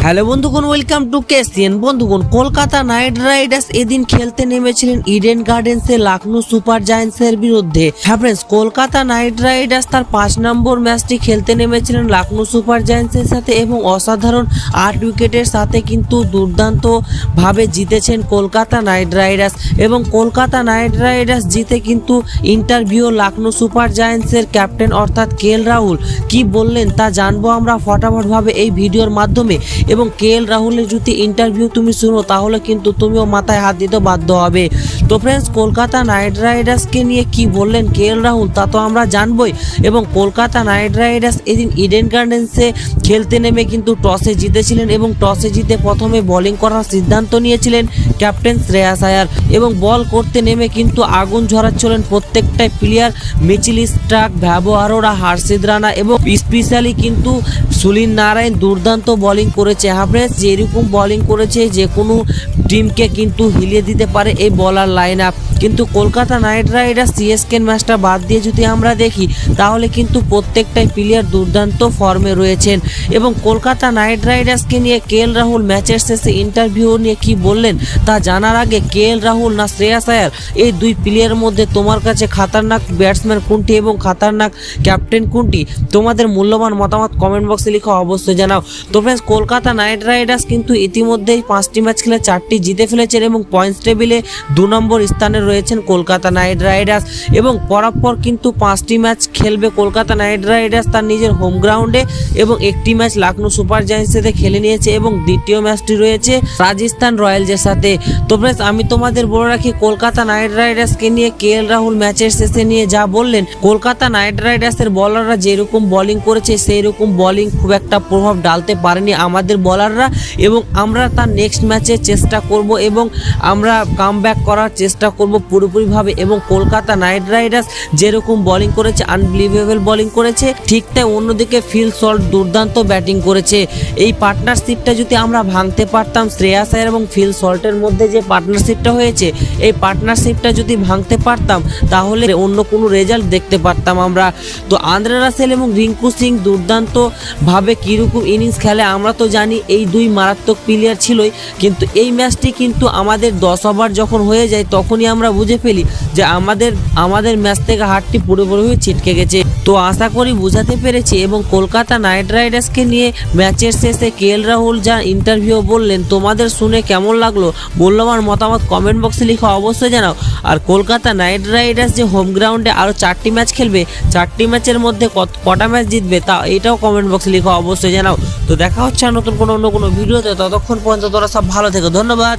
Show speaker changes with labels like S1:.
S1: Hello বন্ধুগণ, welcome to KCN. বন্ধুগণ, Kolkata night Riders এদিন খেলতে নেমেছিলেন ইডেন গার্ডেন্সে লখনৌ সুপার জায়ান্টসের বিরুদ্ধে। হ্যাঁ ফ্রেন্ডস, কলকাতা নাইট রাইডার্স তার 5 নম্বর ম্যাচটি খেলতে নেমেছিলেন লখনৌ সুপার জায়ান্টসের সাথে এবং অসাধারণ 8 উইকেটের সাথে কিন্তু দুর্দান্ত ভাবে জিতেছেন কলকাতা নাইট রাইডার্স। এবং কলকাতা নাইট রাইডার্স জিতে কিন্তু ইন্টারভিউ লখনৌ সুপার জায়ান্টসের ক্যাপ্টেন অর্থাৎ কেএল রাহুল কি বললেন তা জানবো আমরা ফটাফটভাবে এই ভিডিওর মাধ্যমে। এবং কেএল রাহুলের যদি ইন্টারভিউ তুমি শুনো তাহলে কিন্তু তুমিও মাথায় হাত দিতে বাধ্য হবে। তো ফ্রেন্ডস, কলকাতা নাইট রাইডার্সকে নিয়ে কি বললেন কেএল রাহুল তা তো আমরা জানবই। এবং কলকাতা নাইট রাইডার্স এদিন ইডেন গার্ডেন্সে খেলতে নেমে কিন্তু টসে জিতেছিলেন এবং টসে জিতে প্রথমে বোলিং করার সিদ্ধান্ত নিয়েছিলেন ক্যাপ্টেন শ্রেয়াস আয়ার। এবং বল করতে নেমে কিন্তু আগুন ঝরাচ্ছিলেন প্রত্যেকটাই প্লেয়ার, মিচেল স্টার্ক, ভ্যাভো আরোরা, হর্ষিত রানা এবং স্পেশালি কিন্তু সুনীল নারায়ণ দুর্দান্ত বোলিং করেছে। হ্যাঁ, যেরকম বোলিং করেছে যে কোনো টিমকে কিন্তু হিলিয়ে দিতে পারে এই বলার লাইন আপ। কিন্তু কলকাতা নাইট রাইডার্স সিএসকে ম্যাচটা বাদ দিয়ে যদি আমরা দেখি তাহলে কিন্তু প্রত্যেকটাই প্লেয়ার দুর্দান্ত ফর্মে রয়েছেন। এবং কলকাতা নাইট রাইডার্সকে নিয়ে কেএল রাহুল ম্যাচের শেষে ইন্টারভিউ নিয়ে কি বললেন তা জানার আগে কেএল রাহুল না শ্রেয়াস আয়ার, এই দুই প্লেয়ারের মধ্যে তোমার কাছে খাতারনাক ব্যাটসম্যান কোনটি এবং খাতারনাক ক্যাপ্টেন কোনটি? তোমাদের মূল্যবান মতামত কমেন্ট বক্সে লিখে অবশ্যই জানাও। তো ফ্রেন্ডস, কলকাতা নাইট রাইডার্স কিন্তু ইতিমধ্যেই 5টি ম্যাচ খেলে 4টি জিতে ফেলেছেন এবং পয়েন্টস টেবিলে 2 নম্বর স্থানে রয়েছেন কলকাতা নাইট রাইডার্স। এবং পরপর কিন্তু 5টি ম্যাচ খেলবে কলকাতা নাইট রাইডার্স তার নিজের হোম গ্রাউন্ডে এবং একটি ম্যাচ লখনৌ সুপার জায়ান্টসের সাথে খেলে নিয়েছে এবং দ্বিতীয় ম্যাচটি রয়েছে রাজস্থান রয়্যালসের সাথে। তো ফ্রেন্ডস, আমি তোমাদের বলে রাখি কলকাতা নাইট রাইডার্সকে নিয়ে কেএল রাহুল ম্যাচের শেষে নিয়ে যা বললেন, কলকাতা নাইট রাইডার্সের বলাররা যেরকম বোলিং করেছে সেই রকম বোলিং খুব একটা প্রভাব ডালতে পারেনি আমাদের বলাররা। এবং আমরা তার নেক্সট ম্যাচে চেষ্টা করব এবং আমরা কামব্যাক করার চেষ্টা করব পুরোপুরিভাবে। এবং কলকাতা নাইট রাইডার্স যেরকম বোলিং করেছে, আনবিলিভেবল বোলিং করেছে, ঠিক তাই অন্যদিকে ফিল সল্ট দুর্দান্ত ব্যাটিং করেছে। এই পার্টনারশিপটা যদি আমরা ভাঙতে পারতাম, শ্রেয়াস আয়ার এবং ফিল সল্টের মধ্যে যে পার্টনারশিপটা হয়েছে এই পার্টনারশিপটা যদি ভাঙতে পারতাম তাহলে অন্য কোনো রেজাল্ট দেখতে পারতাম আমরা। তো আন্দ্রে রাসেল এবং রিঙ্কু সিং দুর্দান্ত ভাবে কীরকম ইনিংস খেলে আমরা তো জানি, এই দুই মারাত্মক প্লেয়ার ছিলই। কিন্তু এই ম্যাচটি কিন্তু আমাদের 10 ওভার যখন হয়ে যায় তখনই আমরা বুঝে ফেলি যে আমাদের ম্যাচ থেকে হারটি পুরোপুরি ছিটকে গেছে। তো আশা করি বুঝাতে পেরেছি। এবং কলকাতা নাইট রাইডার্সকে নিয়ে ম্যাচের শেষে কেএল রাহুল যা ইন্টারভিউ বললেন তোমাদের শুনে কেমন লাগলো মূল্যবান মতামত কমেন্ট বক্সে লিখে অবশ্যই জানাও। আর কলকাতা নাইট রাইডার্স যে হোম গ্রাউন্ডে আরও 4টি ম্যাচ খেলবে, 4টি ম্যাচের মধ্যে কটা ম্যাচ জিতবে তা এটাও কমেন্ট বক্সে লিখে অবশ্যই জানাও। তো দেখা হচ্ছে নতুন অন্য কোনো ভিডিওতে, ততক্ষণ পর্যন্ত তোরা সব ভালো থেকো। ধন্যবাদ।